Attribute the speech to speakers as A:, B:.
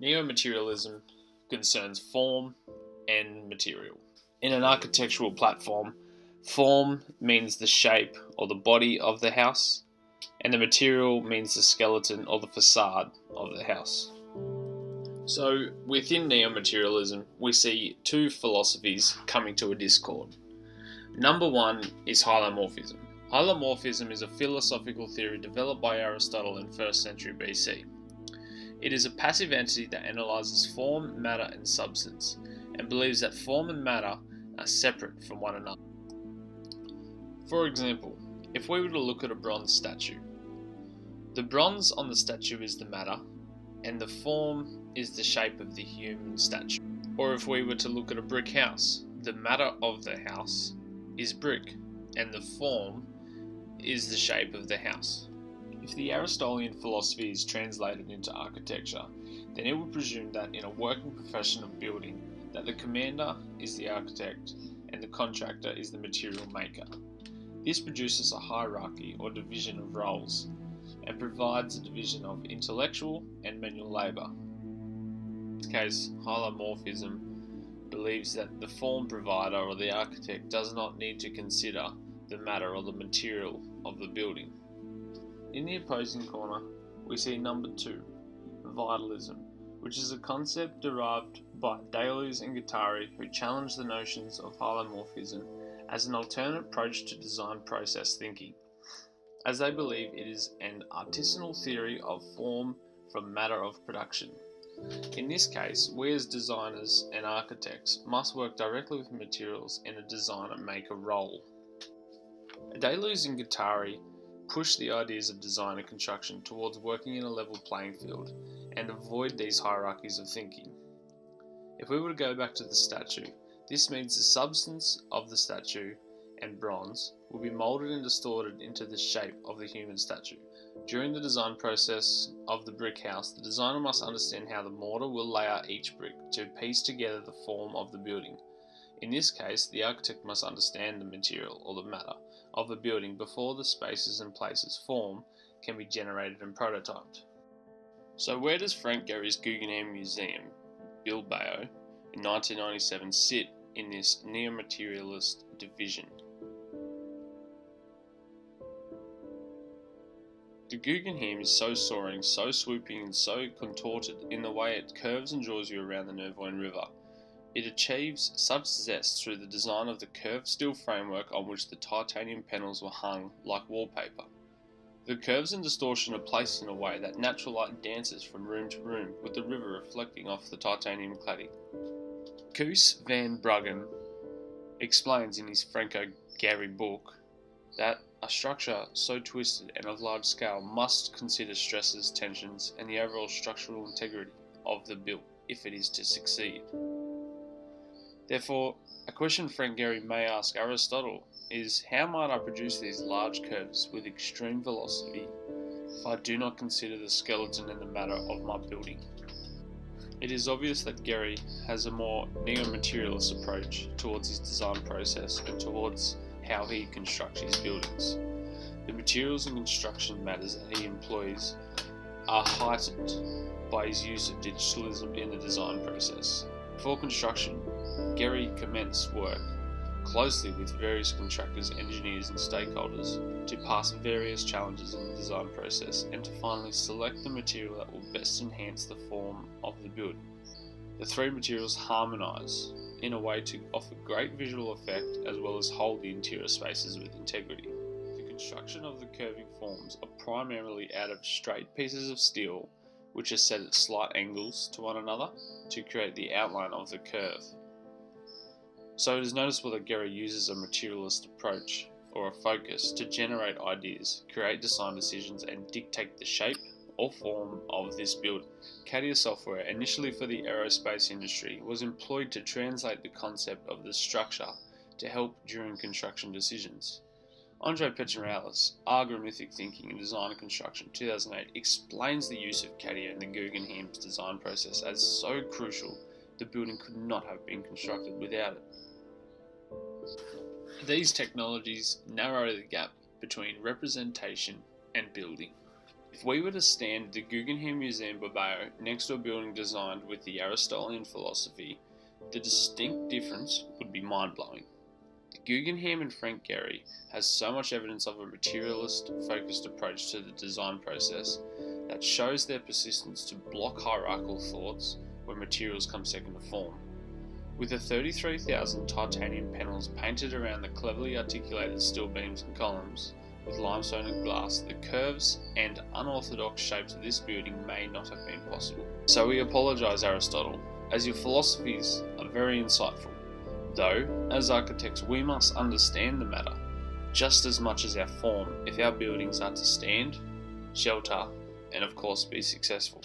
A: Neo-materialism concerns form and material. In an architectural platform, form means the shape or the body of the house, and the material means the skeleton or the facade of the house. So, within neo-materialism, we see two philosophies coming to a discord. Number one is hylomorphism. Hylomorphism is a philosophical theory developed by Aristotle in 1st century BC. It is a passive entity that analyzes form, matter, and substance, and believes that form and matter are separate from one another. For example, if we were to look at a bronze statue, the bronze on the statue is the matter, and the form is the shape of the human statue. Or if we were to look at a brick house, the matter of the house is brick, and the form is the shape of the house. If the Aristotelian philosophy is translated into architecture, then it would presume that in a working profession of building, that the commander is the architect and the contractor is the material maker. This produces a hierarchy or division of roles and provides a division of intellectual and manual labour. In this case, hylomorphism believes that the form provider or the architect does not need to consider the matter or the material of the building. In the opposing corner, we see number 2, vitalism, which is a concept derived by Deleuze and Guattari, who challenged the notions of hylomorphism as an alternate approach to design process thinking, as they believe it is an artisanal theory of form from matter of production. In this case, we as designers and architects must work directly with materials in a designer-maker role. Deleuze and Guattari push the ideas of design and construction towards working in a level playing field and avoid these hierarchies of thinking. If we were to go back to the statue, this means the substance of the statue and bronze will be moulded and distorted into the shape of the human statue. During the design process of the brick house, the designer must understand how the mortar will lay out each brick to piece together the form of the building. In this case, the architect must understand the material or the matter of the building before the spaces and places form can be generated and prototyped. So where does Frank Gehry's Guggenheim Museum, Bilbao, in 1997 sit in this neo-materialist division? The Guggenheim is so soaring, so swooping and so contorted in the way it curves and draws you around the Nervoin River. It achieves such zest through the design of the curved steel framework on which the titanium panels were hung like wallpaper. The curves and distortion are placed in a way that natural light dances from room to room, with the river reflecting off the titanium cladding. Koos van Bruggen explains in his Franco-Gehry book that a structure so twisted and of large scale must consider stresses, tensions, and the overall structural integrity of the built if it is to succeed. Therefore, a question Frank Gehry may ask Aristotle is, how might I produce these large curves with extreme velocity if I do not consider the skeleton and the matter of my building? It is obvious that Gehry has a more neo-materialist approach towards his design process and towards how he constructs his buildings. The materials and construction matters that he employs are heightened by his use of digitalism in the design process. Before construction, Gehry commenced work closely with various contractors, engineers and stakeholders to pass various challenges in the design process and to finally select the material that will best enhance the form of the building. The three materials harmonise in a way to offer great visual effect as well as hold the interior spaces with integrity. The construction of the curving forms are primarily out of straight pieces of steel which are set at slight angles to one another to create the outline of the curve. So it is noticeable that Gehry uses a materialist approach or a focus to generate ideas, create design decisions and dictate the shape or form of this building. CATIA software, initially for the aerospace industry, was employed to translate the concept of the structure to help during construction decisions. Andre Petrinalis, Algorithmic Thinking in Design and Construction, 2008, explains the use of CATIA in the Guggenheim's design process as so crucial the building could not have been constructed without it. These technologies narrow the gap between representation and building. If we were to stand the Guggenheim Museum Bilbao next to a building designed with the Aristotelian philosophy, the distinct difference would be mind-blowing. The Guggenheim in Frank Gehry has so much evidence of a materialist-focused approach to the design process that shows their persistence to block hierarchical thoughts when materials come second to form. With the 33,000 titanium panels painted around the cleverly articulated steel beams and columns, with limestone and glass, the curves and unorthodox shapes of this building may not have been possible. So we apologise, Aristotle, as your philosophies are very insightful, though, as architects we must understand the matter just as much as our form if our buildings are to stand, shelter, and of course be successful.